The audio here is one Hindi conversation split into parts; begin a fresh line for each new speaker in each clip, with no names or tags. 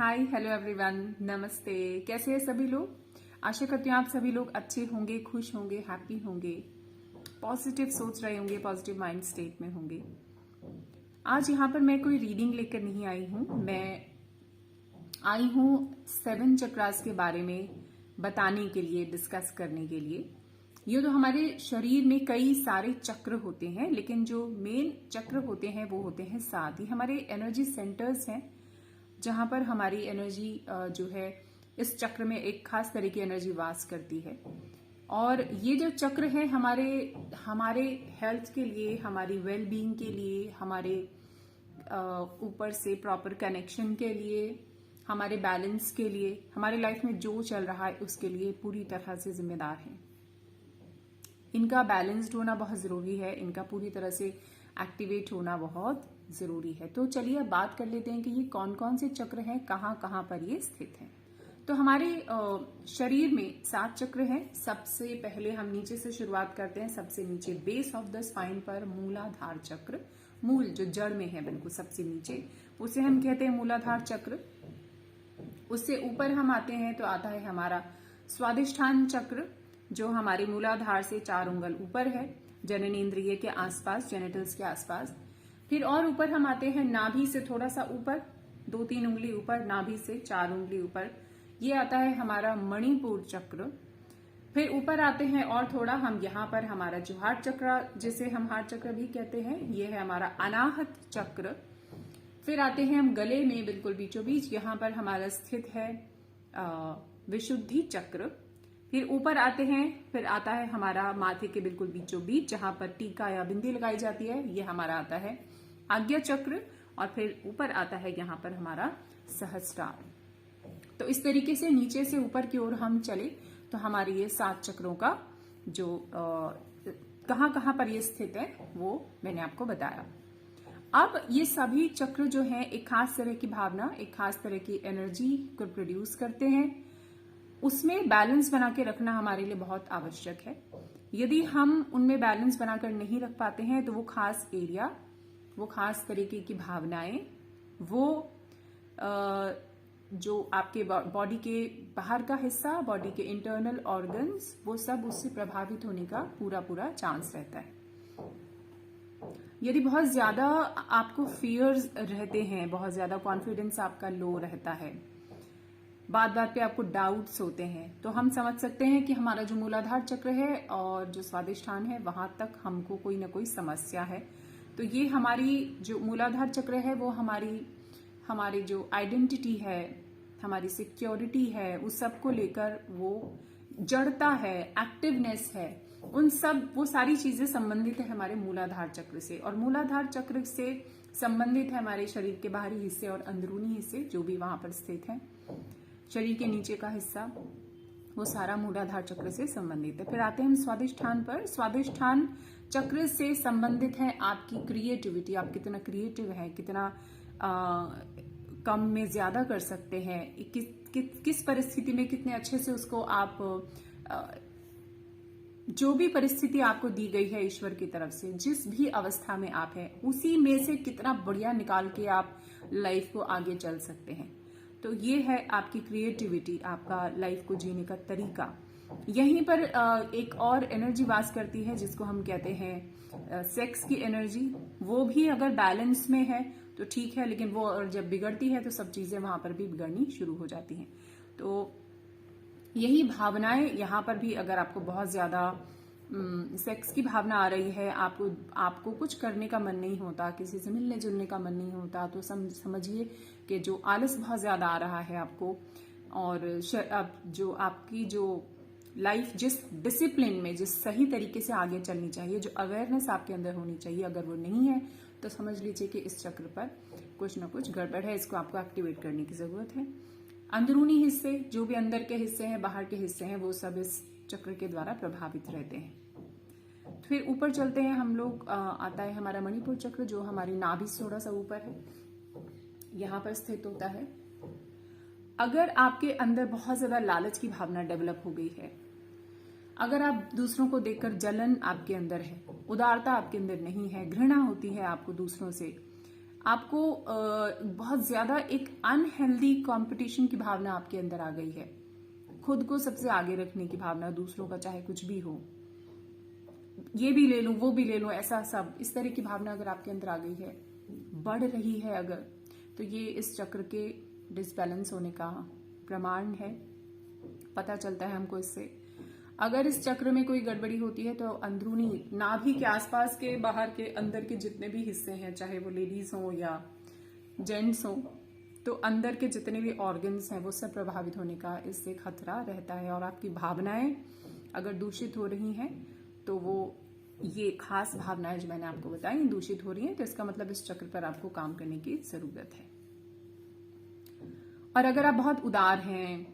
हाय हेलो एवरीवन, नमस्ते। कैसे हैं सभी लोग? आशा करती हूँ आप सभी लोग अच्छे होंगे, खुश होंगे, हैप्पी होंगे, पॉजिटिव सोच रहे होंगे, पॉजिटिव माइंड स्टेट में होंगे। आज यहाँ पर मैं कोई रीडिंग लेकर नहीं आई हूँ। मैं आई हूँ 7 चक्रास के बारे में बताने के लिए, डिस्कस करने के लिए। ये तो हमारे शरीर में कई सारे चक्र होते हैं, लेकिन जो मेन चक्र होते हैं वो होते हैं 7 ही हमारे एनर्जी सेंटर्स हैं, जहां पर हमारी एनर्जी जो है इस चक्र में एक खास तरह की एनर्जी वास करती है। और ये जो चक्र है हमारे हेल्थ के लिए, हमारी वेल बीइंग के लिए, हमारे ऊपर से प्रॉपर कनेक्शन के लिए, हमारे बैलेंस के लिए, हमारे लाइफ में जो चल रहा है उसके लिए पूरी तरह से जिम्मेदार हैं। इनका बैलेंस्ड होना बहुत जरूरी है, इनका पूरी तरह से एक्टिवेट होना बहुत जरूरी है। तो चलिए अब बात कर लेते हैं कि ये कौन कौन से चक्र हैं, कहाँ कहाँ पर ये स्थित हैं। तो हमारे शरीर में 7 चक्र हैं। सबसे पहले हम नीचे से शुरुआत करते हैं। सबसे नीचे बेस ऑफ द स्पाइन पर मूलाधार चक्र, मूल जो जड़ में है बिल्कुल सबसे नीचे, उसे हम कहते हैं मूलाधार चक्र। उससे ऊपर हम आते हैं तो आता है हमारा स्वादिष्ठान चक्र, जो हमारे मूलाधार से 4 उंगल ऊपर है, जननेंद्रिय के आसपास, जेनिटल्स के आसपास। फिर और ऊपर हम आते हैं नाभि से थोड़ा सा ऊपर, 2-3 उंगली ऊपर, नाभि से 4 उंगली ऊपर, ये आता है हमारा मणिपुर चक्र। फिर ऊपर आते हैं और थोड़ा हम यहाँ पर हमारा जो हार्ट चक्र, जिसे हम हार्ट चक्र भी कहते हैं, ये है हमारा अनाहत चक्र। फिर आते हैं हम गले में बिल्कुल बीचों बीच, यहाँ पर हमारा स्थित है विशुद्धि चक्र। फिर ऊपर आते हैं, फिर आता है हमारा माथे के बिल्कुल बीचों बीच, जहां पर टीका या बिंदी लगाई जाती है, ये हमारा आता है आज्ञा चक्र। और फिर ऊपर आता है यहाँ पर हमारा सहस्त्रार। तो इस तरीके से नीचे से ऊपर की ओर हम चले तो हमारे ये 7 चक्रों का जो कहाँ कहाँ पर ये स्थित है वो मैंने आपको बताया। अब ये सभी चक्र जो हैं एक खास तरह की भावना, एक खास तरह की एनर्जी को प्रोड्यूस करते हैं। उसमें बैलेंस बना के रखना हमारे लिए बहुत आवश्यक है। यदि हम उनमें बैलेंस बनाकर नहीं रख पाते हैं तो वो खास एरिया, वो खास तरीके की भावनाएं, वो जो आपके बॉडी के बाहर का हिस्सा, बॉडी के इंटरनल ऑर्गन्स, वो सब उससे प्रभावित होने का पूरा चांस रहता है। यदि बहुत ज्यादा आपको फियर्स रहते हैं, बहुत ज्यादा कॉन्फिडेंस आपका लो रहता है, बात बात पे आपको डाउट्स होते हैं, तो हम समझ सकते हैं कि हमारा जो मूलाधार चक्र है और जो स्वादिष्ठान है वहां तक हमको कोई ना कोई समस्या है। तो ये हमारी जो मूलाधार चक्र है वो हमारी जो आइडेंटिटी है, हमारी सिक्योरिटी है, उस सब को लेकर वो जड़ता है, एक्टिवनेस है, वो सारी चीजें संबंधित है हमारे मूलाधार चक्र से। और मूलाधार चक्र से संबंधित है हमारे शरीर के बाहरी हिस्से और अंदरूनी हिस्से जो भी वहां पर स्थित है। शरीर के नीचे का हिस्सा वो सारा मूलाधार चक्र से संबंधित है। फिर आते हैं हम स्वादिष्ठान पर। स्वादिष्ठान चक्र से संबंधित है आपकी क्रिएटिविटी, आप कितना क्रिएटिव है, कितना कम में ज्यादा कर सकते हैं, किस परिस्थिति में कितने अच्छे से उसको आप जो भी परिस्थिति आपको दी गई है ईश्वर की तरफ से, जिस भी अवस्था में आप हैं, उसी में से कितना बढ़िया निकाल के आप लाइफ को आगे चल सकते हैं। तो ये है आपकी क्रिएटिविटी, आपका लाइफ को जीने का तरीका। यहीं पर एक और एनर्जी वास करती है जिसको हम कहते हैं सेक्स की एनर्जी। वो भी अगर बैलेंस में है तो ठीक है, लेकिन वो जब बिगड़ती है तो सब चीजें वहां पर भी बिगड़नी शुरू हो जाती हैं। तो यही भावनाएं यहाँ पर भी, अगर आपको बहुत ज्यादा सेक्स की भावना आ रही है, आपको कुछ करने का मन नहीं होता, किसी से मिलने जुलने का मन नहीं होता, तो समझिए कि जो आलस बहुत ज्यादा आ रहा है आपको, और जो आपकी जो लाइफ जिस डिसिप्लिन में, जिस सही तरीके से आगे चलनी चाहिए, जो अवेयरनेस आपके अंदर होनी चाहिए, अगर वो नहीं है तो समझ लीजिए कि इस चक्र पर कुछ ना कुछ गड़बड़ है। इसको आपको एक्टिवेट करने की जरूरत है। अंदरूनी हिस्से, जो भी अंदर के हिस्से हैं, बाहर के हिस्से हैं, वो सब इस चक्र के द्वारा प्रभावित रहते हैं। फिर ऊपर चलते हैं हम लोग, आता है हमारा मणिपुर चक्र, जो हमारी नाभि से थोड़ा सा ऊपर है, यहाँ पर स्थित होता है। अगर आपके अंदर बहुत ज्यादा लालच की भावना डेवलप हो गई है, अगर आप दूसरों को देखकर जलन आपके अंदर है, उदारता आपके अंदर नहीं है, घृणा होती है आपको दूसरों से, आपको बहुत ज्यादा एक अनहेल्दी कंपटीशन की भावना आपके अंदर आ गई है। खुद को सबसे आगे रखने की भावना, दूसरों का चाहे कुछ भी हो, ये भी ले लूं वो भी ले लूं, ऐसा सब इस तरह की भावना अगर आपके अंदर आ गई है, बढ़ रही है अगर, तो ये इस चक्र के डिसबैलेंस होने का प्रमाण है। पता चलता है हमको इससे। अगर इस चक्र में कोई गड़बड़ी होती है तो अंदरूनी नाभि के आसपास के, बाहर के, अंदर के जितने भी हिस्से हैं, चाहे वो लेडीज हो या जेंट्स हो, तो अंदर के जितने भी ऑर्गन्स हैं वो सब प्रभावित होने का इससे खतरा रहता है। और आपकी भावनाएं अगर दूषित हो रही हैं तो वो ये खास भावनाएं जो मैंने आपको बताई दूषित हो रही हैं, तो इसका मतलब इस चक्र पर आपको काम करने की जरूरत है। और अगर आप बहुत उदार हैं,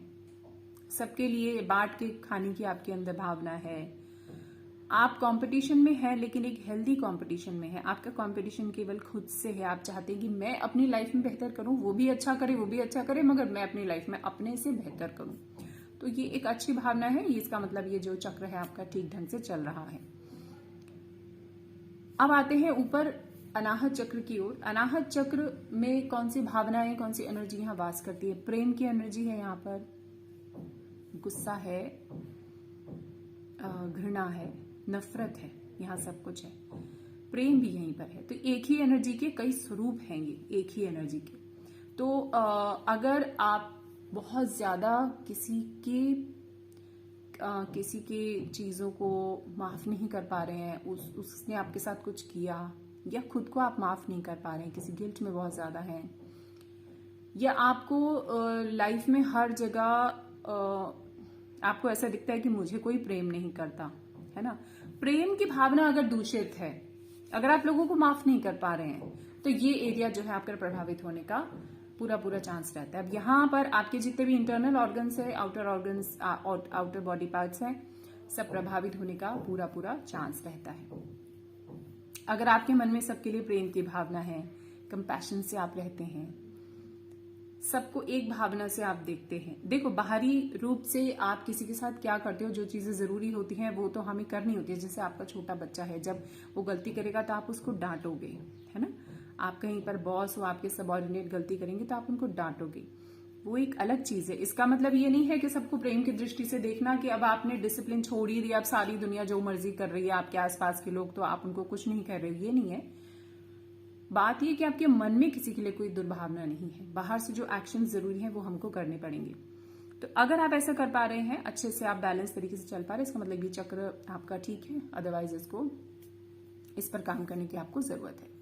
सबके लिए बांट के खाने की आपके अंदर भावना है, आप कंपटीशन में हैं लेकिन एक हेल्दी कंपटीशन में है, आपका कंपटीशन केवल खुद से है। आप चाहते हैं कि मैं अपनी लाइफ में बेहतर करूं, वो भी अच्छा करे, वो भी अच्छा करे, मगर मैं अपनी लाइफ में अपने से बेहतर करूं, तो ये एक अच्छी भावना है। इसका मतलब ये जो चक्र है आपका ठीक ढंग से चल रहा है। अब आते हैं ऊपर अनाहत चक्र की ओर। अनाहत चक्र में कौन सी भावनाएं, कौन सी एनर्जी यहाँ वास करती है? प्रेम की एनर्जी है यहाँ पर, गुस्सा है, घृणा है, नफरत है, यहाँ सब कुछ है। प्रेम भी यहीं पर है। तो एक ही एनर्जी के कई स्वरूप हैं, ये एक ही एनर्जी के। तो अगर आप बहुत ज्यादा किसी के चीजों को माफ नहीं कर पा रहे हैं, उसने आपके साथ कुछ किया, या खुद को आप माफ नहीं कर पा रहे हैं, किसी गिल्ट में बहुत ज्यादा हैं, या आपको लाइफ में हर जगह आपको ऐसा दिखता है कि मुझे कोई प्रेम नहीं करता, है ना। प्रेम की भावना अगर दूषित है, अगर आप लोगों को माफ नहीं कर पा रहे हैं, तो ये एरिया जो है आपका प्रभावित होने का पूरा चांस रहता है। अब यहाँ पर आपके जितने भी इंटरनल ऑर्गन्स है, outer organs, outer body parts हैं, सब प्रभावित होने का पूरा चांस रहता है। अगर आपके मन में सबके लिए प्रेम की भावना है, कंपैशन से आप रहते हैं, सबको एक भावना से आप देखते हैं। देखो, बाहरी रूप से आप किसी के साथ क्या करते हो, जो चीजें जरूरी होती हैं वो तो हमें करनी होती है। जैसे आपका छोटा बच्चा है, जब वो गलती करेगा तो आप उसको डांटोगे, है ना। आप कहीं पर बॉस हो, आपके सबऑर्डिनेट गलती करेंगे तो आप उनको डांटोगे, वो एक अलग चीज है। इसका मतलब ये नहीं है कि सबको प्रेम की दृष्टि से देखना कि अब आपने डिसिप्लिन छोड़ ही दिया, अब सारी दुनिया जो मर्जी कर रही है, आपके आसपास के लोग, तो आप उनको कुछ नहीं कह रहे हो, ये नहीं है। बात यह कि आपके मन में किसी के लिए कोई दुर्भावना नहीं है। बाहर से जो एक्शन जरूरी है वो हमको करने पड़ेंगे। तो अगर आप ऐसा कर पा रहे हैं, अच्छे से आप बैलेंस तरीके से चल पा रहे हैं, इसका मतलब ये चक्र आपका ठीक है। अदरवाइज इस पर काम करने की आपको जरूरत है।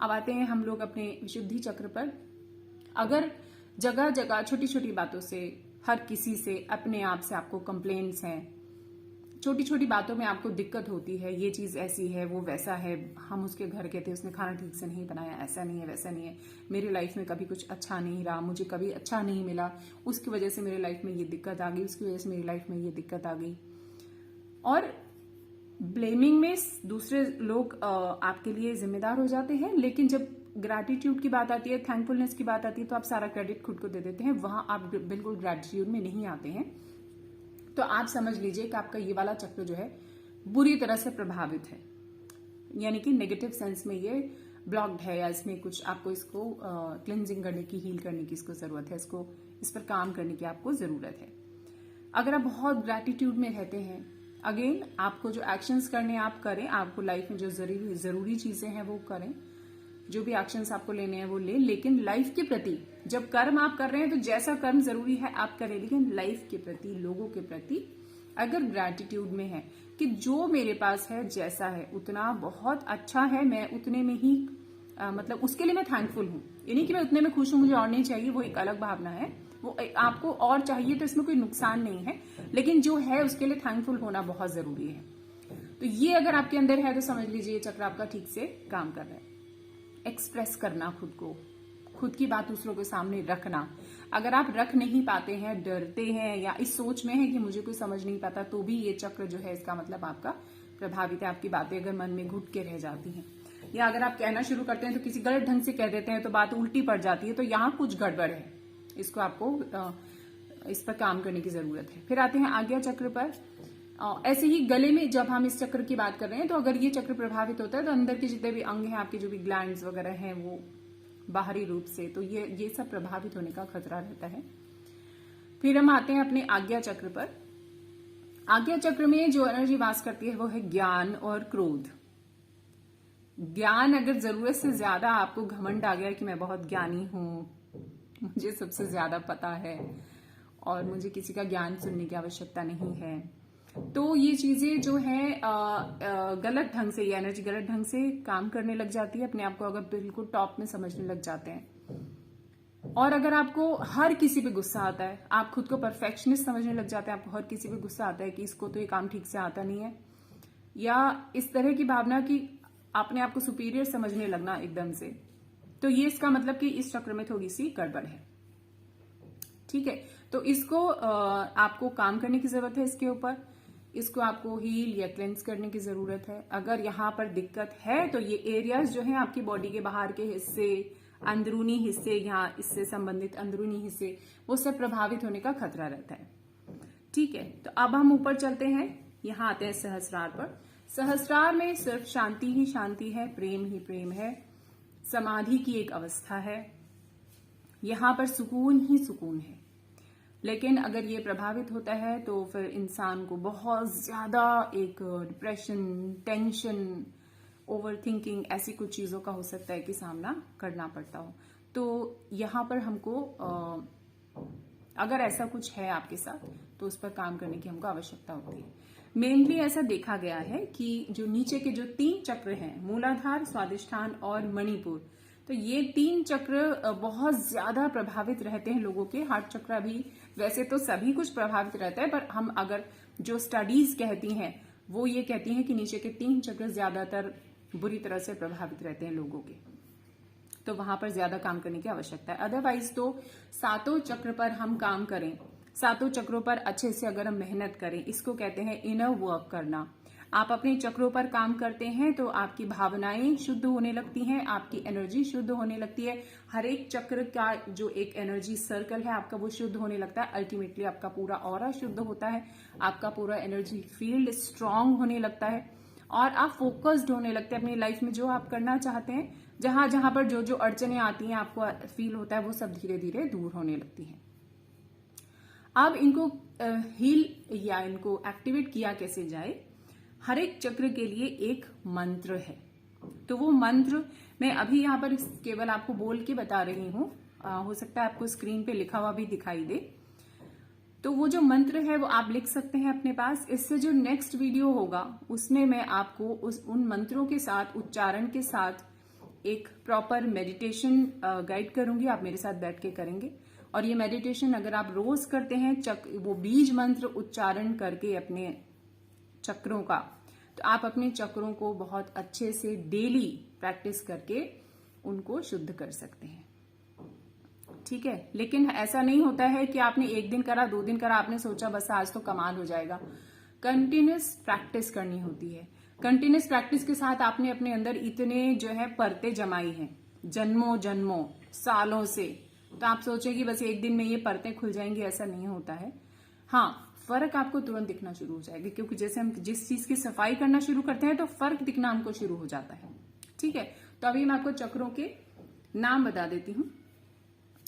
अब आते हैं हम लोग अपने विशुद्धि चक्र पर। अगर जगह जगह छोटी छोटी बातों से, हर किसी से, अपने आप से आपको कंप्लेंट्स हैं, छोटी छोटी बातों में आपको दिक्कत होती है, ये चीज ऐसी है, वो वैसा है, हम उसके घर गए थे, उसने खाना ठीक से नहीं बनाया, ऐसा नहीं है, वैसा नहीं है, मेरी लाइफ में कभी कुछ अच्छा नहीं रहा, मुझे कभी अच्छा नहीं मिला, उसकी वजह से मेरे लाइफ में ये दिक्कत आ गई, उसकी वजह से मेरी लाइफ में ये दिक्कत आ गई। और ब्लेमिंग में दूसरे लोग आपके लिए जिम्मेदार हो जाते हैं, लेकिन जब ग्रैटिट्यूड की बात आती है, थैंकफुलनेस की बात आती है, तो आप सारा क्रेडिट खुद को दे देते हैं। वहां आप बिल्कुल ग्रैटिट्यूड में नहीं आते हैं। तो आप समझ लीजिए कि आपका ये वाला चक्र जो है बुरी तरह से प्रभावित है, यानी कि नेगेटिव सेंस में ये ब्लॉक्ड है, या इसमें कुछ आपको इसको क्लिनजिंग करने की, हील करने की इसको जरूरत है, इस पर काम करने की आपको जरूरत है। अगर आप बहुत ग्रैटिट्यूड में रहते हैं, अगेन आपको जो एक्शंस करने आप करें, आपको लाइफ में जो जरूरी चीजें हैं वो करें, जो भी एक्शंस आपको लेने हैं वो ले, लेकिन लाइफ के प्रति जब कर्म आप कर रहे हैं तो जैसा कर्म जरूरी है आप करें, लेकिन लाइफ के प्रति, लोगों के प्रति अगर ग्रैटिट्यूड में है कि जो मेरे पास है जैसा है उतना बहुत अच्छा है, मैं उतने में ही मतलब उसके लिए मैं थैंकफुल हूं, यानी कि मैं उतने में खुश हूं, मुझे और नहीं चाहिए, वो एक अलग भावना है। वो आपको और चाहिए तो इसमें कोई नुकसान नहीं है, लेकिन जो है उसके लिए थैंकफुल होना बहुत जरूरी है। तो ये अगर आपके अंदर है तो समझ लीजिए ये चक्र आपका ठीक से काम कर रहा है। एक्सप्रेस करना खुद की बात दूसरों के सामने रखना। अगर आप रख नहीं पाते हैं, डरते हैं, या इस सोच में है कि मुझे कोई समझ नहीं पाता, तो भी ये चक्र जो है इसका मतलब आपका प्रभावित है। आपकी बातें अगर मन में घुट के रह जाती हैं, या अगर आप कहना शुरू करते हैं तो किसी गलत ढंग से कह देते हैं तो बात उल्टी पड़ जाती है, तो यहाँ कुछ गड़बड़ है, इसको आपको इस पर काम करने की जरूरत है। फिर आते हैं आज्ञा चक्र पर। ऐसे ही गले में जब हम इस चक्र की बात कर रहे हैं, तो अगर ये चक्र प्रभावित होता है तो अंदर के जितने भी अंग हैं, आपके जो भी ग्लैंड्स वगैरह हैं, वो बाहरी रूप से, तो ये सब प्रभावित होने का खतरा रहता है। फिर हम आते हैं अपने आज्ञा चक्र पर। आज्ञा चक्र में जो एनर्जी वास करती है वो है ज्ञान और क्रोध। ज्ञान, अगर जरूरत से ज्यादा आपको घमंड आ गया कि मैं बहुत ज्ञानी हूं, मुझे सबसे ज्यादा पता है और मुझे किसी का ज्ञान सुनने की आवश्यकता नहीं है, तो ये चीजें जो है गलत ढंग से, ये एनर्जी गलत ढंग से काम करने लग जाती है। अपने आप को अगर बिल्कुल टॉप में समझने लग जाते हैं, और अगर आपको हर किसी पे गुस्सा आता है, आप खुद को परफेक्शनिस्ट समझने लग जाते हैं, आपको हर किसी पे गुस्सा आता है कि इसको तो ये काम ठीक से आता नहीं है, या इस तरह की भावना कि अपने आप को सुपीरियर समझने लगना एकदम से, तो ये इसका मतलब कि इस चक्र में थोड़ी सी गड़बड़ है। ठीक है, तो इसको आपको काम करने की जरूरत है इसके ऊपर। इसको आपको हील या क्लेंस करने की जरूरत है। अगर यहाँ पर दिक्कत है तो ये एरियाज जो है आपकी बॉडी के बाहर के हिस्से, अंदरूनी हिस्से, यहाँ इससे संबंधित अंदरूनी हिस्से, वो सब प्रभावित होने का खतरा रहता है। ठीक है, तो अब हम ऊपर चलते हैं, यहाँ आते हैं सहस्रार पर। सहस्रार में सिर्फ शांति ही शांति है, प्रेम ही प्रेम है, समाधि की एक अवस्था है, यहाँ पर सुकून ही सुकून है। लेकिन अगर ये प्रभावित होता है तो फिर इंसान को बहुत ज्यादा एक डिप्रेशन, टेंशन, ओवर थिंकिंग, ऐसी कुछ चीजों का हो सकता है कि सामना करना पड़ता हो। तो यहाँ पर हमको अगर ऐसा कुछ है आपके साथ तो उस पर काम करने की हमको आवश्यकता होती है। मेनली ऐसा देखा गया है कि जो नीचे के जो 3 चक्र हैं, मूलाधार, स्वादिष्ठान और मणिपुर, तो ये 3 चक्र बहुत ज्यादा प्रभावित रहते हैं लोगों के। हार्ट चक्र भी, वैसे तो सभी कुछ प्रभावित रहता है, पर हम अगर जो स्टडीज कहती हैं वो ये कहती हैं कि नीचे के 3 चक्र ज्यादातर बुरी तरह से प्रभावित रहते हैं लोगों के, तो वहां पर ज्यादा काम करने की आवश्यकता है। अदरवाइज तो 7 चक्र पर हम काम करें, 7 चक्रों पर अच्छे से अगर हम मेहनत करें, इसको कहते हैं इनर वर्क करना। आप अपने चक्रों पर काम करते हैं तो आपकी भावनाएं शुद्ध होने लगती हैं, आपकी एनर्जी शुद्ध होने लगती है, हर एक चक्र का जो एक एनर्जी सर्कल है आपका वो शुद्ध होने लगता है। अल्टीमेटली आपका पूरा ऑरा शुद्ध होता है, आपका पूरा एनर्जी फील्ड स्ट्रांग होने लगता है और आप फोकस्ड होने लगते हैं अपनी लाइफ में, जो आप करना चाहते हैं। जहां जहां पर जो जो अड़चने आती हैं आपको फील होता है, वो सब धीरे धीरे दूर होने लगती हैं। अब इनको हील या इनको एक्टिवेट किया कैसे जाए? हर एक चक्र के लिए एक मंत्र है, तो वो मंत्र मैं अभी यहाँ पर केवल आपको बोल के बता रही हूँ, हो सकता है आपको स्क्रीन पे लिखा हुआ भी दिखाई दे। तो वो जो मंत्र है वो आप लिख सकते हैं अपने पास। इससे जो नेक्स्ट वीडियो होगा उसमें मैं आपको उन मंत्रों के साथ, उच्चारण के साथ एक प्रॉपर मेडिटेशन गाइड करूंगी, आप मेरे साथ बैठ के करेंगे। और ये मेडिटेशन अगर आप रोज करते हैं, वो बीज मंत्र उच्चारण करके अपने चक्रों का, तो आप अपने चक्रों को बहुत अच्छे से डेली प्रैक्टिस करके उनको शुद्ध कर सकते हैं। ठीक है, लेकिन ऐसा नहीं होता है कि आपने 1 दिन करा, 2 दिन करा, आपने सोचा बस आज तो कमाल हो जाएगा। कंटिन्यूस प्रैक्टिस करनी होती है। कंटिन्यूस प्रैक्टिस के साथ आपने अपने अंदर इतने जो है परतें जमाई हैं, जन्मों जन्मों सालों से, तो आप सोचें कि बस 1 दिन में ये परतें खुल जाएंगी, ऐसा नहीं होता है। हाँ, फर्क आपको तुरंत दिखना शुरू हो जाएगा, क्योंकि जैसे हम जिस चीज की सफाई करना शुरू करते हैं तो फर्क दिखना हमको शुरू हो जाता है। ठीक है, तो अभी मैं आपको चक्रों के नाम बता देती हूँ,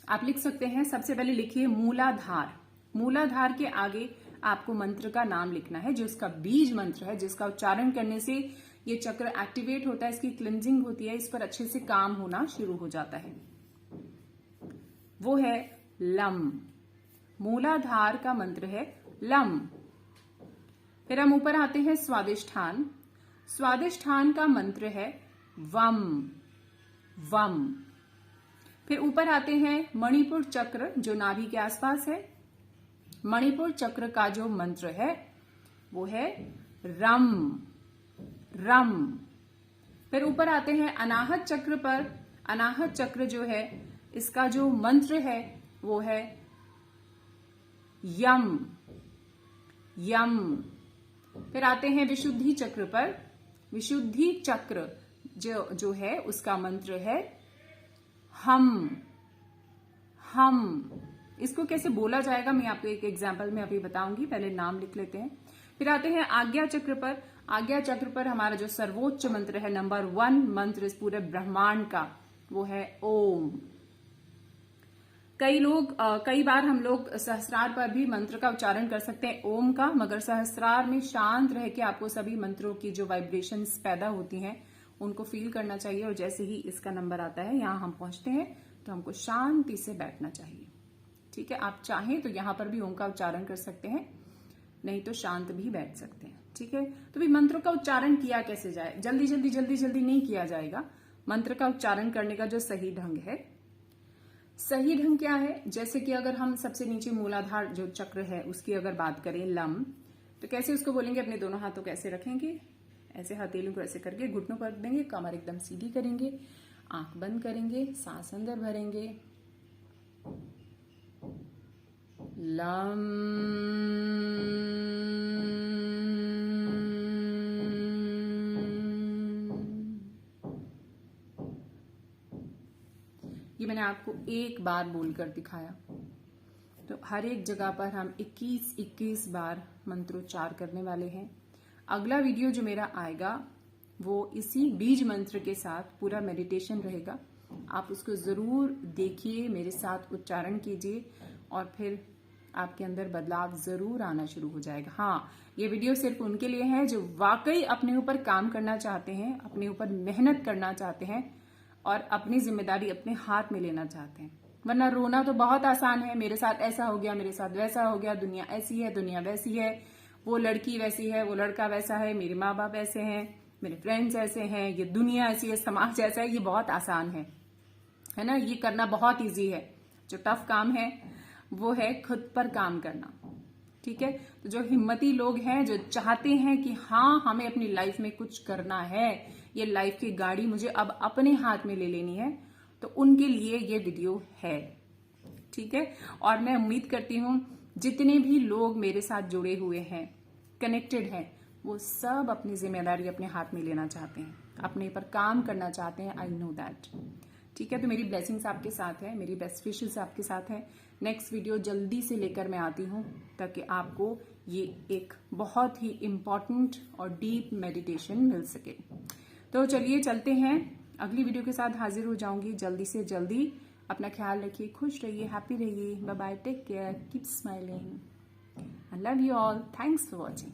आप लिख सकते हैं। सबसे पहले लिखिए मूलाधार। मूलाधार के आगे आपको मंत्र का नाम लिखना है, जो इसका बीज मंत्र है, जिसका उच्चारण करने से ये चक्र एक्टिवेट होता है, इसकी क्लिंजिंग होती है, इस पर अच्छे से काम होना शुरू हो जाता है। वो है लम। मूलाधार का मंत्र है लम। फिर हम ऊपर आते हैं स्वादिष्ठान। स्वादिष्ठान का मंत्र है वम। वम। फिर ऊपर आते हैं मणिपुर चक्र, जो नाभि के आसपास है। मणिपुर चक्र का जो मंत्र है वो है रम। रम। फिर ऊपर आते हैं अनाहत चक्र पर। अनाहत चक्र जो है, इसका जो मंत्र है वो है यम। यम। फिर आते हैं विशुद्धि चक्र पर। विशुद्धि चक्र जो है उसका मंत्र है हम। हम। इसको कैसे बोला जाएगा मैं आपको एक एग्जाम्पल में अभी बताऊंगी, पहले नाम लिख लेते हैं। फिर आते हैं आज्ञा चक्र पर। आज्ञा चक्र पर हमारा जो सर्वोच्च मंत्र है, नंबर 1 मंत्र इस पूरे ब्रह्मांड का, वो है ओम। कई बार हम लोग सहस्रार पर भी मंत्र का उच्चारण कर सकते हैं ओम का, मगर सहस्रार में शांत रह के आपको सभी मंत्रों की जो वाइब्रेशंस पैदा होती हैं उनको फील करना चाहिए। और जैसे ही इसका नंबर आता है, यहाँ हम पहुंचते हैं, तो हमको शांति से बैठना चाहिए। ठीक है, आप चाहें तो यहाँ पर भी ओम का उच्चारण कर सकते हैं, नहीं तो शांत भी बैठ सकते हैं। ठीक है, तो भी मंत्रों का उच्चारण किया कैसे जाए? जल्दी जल्दी नहीं किया जाएगा। मंत्र का उच्चारण करने का जो सही ढंग है, सही ढंग क्या है, जैसे कि अगर हम सबसे नीचे मूलाधार जो चक्र है उसकी अगर बात करें, लम, तो कैसे उसको बोलेंगे? अपने दोनों हाथों को ऐसे रखेंगे, ऐसे हथेलियों को ऐसे करके घुटनों पर देंगे, कमर एकदम सीधी करेंगे, आंख बंद करेंगे, सांस अंदर भरेंगे, लम। ये मैंने आपको एक बार बोलकर दिखाया। तो हर एक जगह पर हम 21 बार मंत्रोच्चार करने वाले हैं। अगला वीडियो जो मेरा आएगा वो इसी बीज मंत्र के साथ पूरा मेडिटेशन रहेगा। आप उसको जरूर देखिए, मेरे साथ उच्चारण कीजिए और फिर आपके अंदर बदलाव जरूर आना शुरू हो जाएगा। हाँ, ये वीडियो सिर्फ उनके लिए है जो वाकई अपने ऊपर काम करना चाहते हैं, अपने ऊपर मेहनत करना चाहते हैं और अपनी जिम्मेदारी अपने हाथ में लेना चाहते हैं। वरना रोना तो बहुत आसान है, मेरे साथ ऐसा हो गया, मेरे साथ वैसा हो गया, दुनिया ऐसी है, दुनिया वैसी है, वो लड़की वैसी है, वो लड़का वैसा है, मेरे माँ बाप ऐसे हैं, मेरे फ्रेंड्स ऐसे हैं, ये दुनिया ऐसी है, समाज ऐसा है। ये बहुत आसान है ना, ये करना बहुत इजी है। जो टफ काम है वो है खुद पर काम करना। ठीक है, तो जो हिम्मती लोग हैं, जो चाहते हैं कि हाँ हमें अपनी लाइफ में कुछ करना है, ये लाइफ की गाड़ी मुझे अब अपने हाथ में ले लेनी है, तो उनके लिए ये वीडियो है। ठीक है, और मैं उम्मीद करती हूँ जितने भी लोग मेरे साथ जुड़े हुए हैं, कनेक्टेड हैं, वो सब अपनी जिम्मेदारी अपने हाथ में लेना चाहते हैं, अपने पर काम करना चाहते हैं। I know that. ठीक है, तो मेरी ब्लेसिंग्स आपके साथ है, मेरी बेस्ट विशेस आपके साथ है। नेक्स्ट वीडियो जल्दी से लेकर मैं आती हूँ ताकि आपको ये एक बहुत ही इम्पॉर्टेंट और डीप मेडिटेशन मिल सके। तो चलिए चलते हैं, अगली वीडियो के साथ हाजिर हो जाऊंगी जल्दी से जल्दी। अपना ख्याल रखिए, खुश रहिए, हैप्पी रहिए। Bye bye, take care, keep smiling. I love you all, thanks for watching.